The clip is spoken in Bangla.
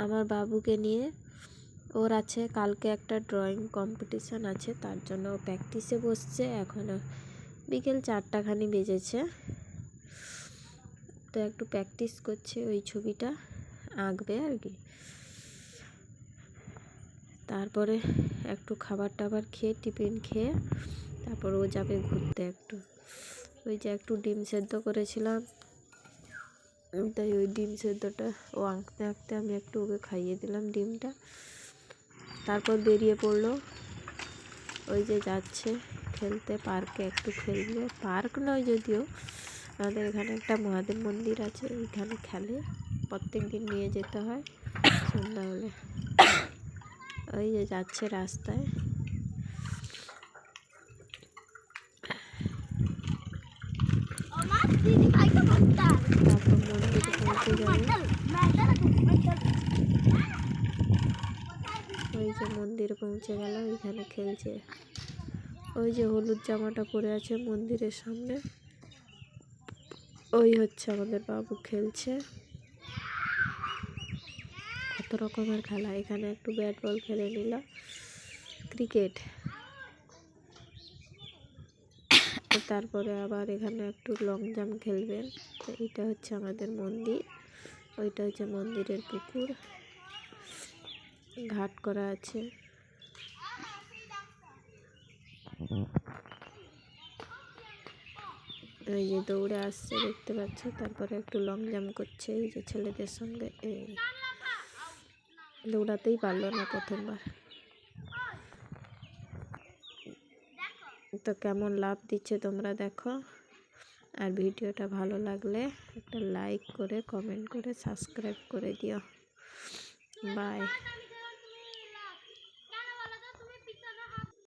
আমার বাবুকে নিয়ে ওর আছে কালকে একটা ড্রয়িং কম্পিটিশান আছে, তার জন্য ও প্র্যাকটিসে বসছে। এখনও বিকেল 4টাখানি বেজেছে, তো একটু প্র্যাকটিস করছে, ওই ছবিটা আঁকবে আর কি। তারপরে একটু খাবার টাবার খেয়ে টিফিন খেয়ে তারপর ও যাবে ঘুরতে একটু। ওই যে একটু ডিম সেদ্ধ করেছিলাম, তাই ওই ডিম সেদ্ধটা ও আঁকতে আঁকতে আমি একটু ওকে খাইয়ে দিলাম ডিমটা। তারপর বেরিয়ে পড়লো, ওই যে যাচ্ছে খেলতে পার্কে, একটু খেলবে। পার্ক নয় যদিও, আমাদের এখানে একটা মহাদেব মন্দির আছে, ওইখানে খেলে। প্রত্যেক দিন নিয়ে যেতে হয় সন্ধ্যা হলে। ওই যে যাচ্ছে রাস্তায়। তারপর মন্দিরে পৌঁছে যাবে। ওই যে মন্দিরে পৌঁছে গেল, ওইখানে খেলছে। ওই যে হলুদ জামাটা পরে আছে মন্দিরের সামনে, ওই হচ্ছে আমাদের বাবু খেলছে। কত রকমের খেলা, এখানে একটু ব্যাট বল খেলে নিল, ক্রিকেট। তারপরে আবার এখানে একটু লং জাম্প খেলবেন। তো এটা হচ্ছে আমাদের মন্দির, ওইটা হচ্ছে মন্দিরের পুকুর, ঘাট করা আছে। এই যে দৌড়ে আসছে দেখতে পাচ্ছ, তারপরে একটু লং জাম্প করছে এই যে ছেলেদের সঙ্গে। এই দৌড়াতেই পারলো না প্রথমবার। তো কেমন লাভ দিচ্ছে তোমরা দেখো। আর ভিডিওটা ভালো লাগলে একটা লাইক করে, কমেন্ট করে, সাবস্ক্রাইব করে দিও। বাই।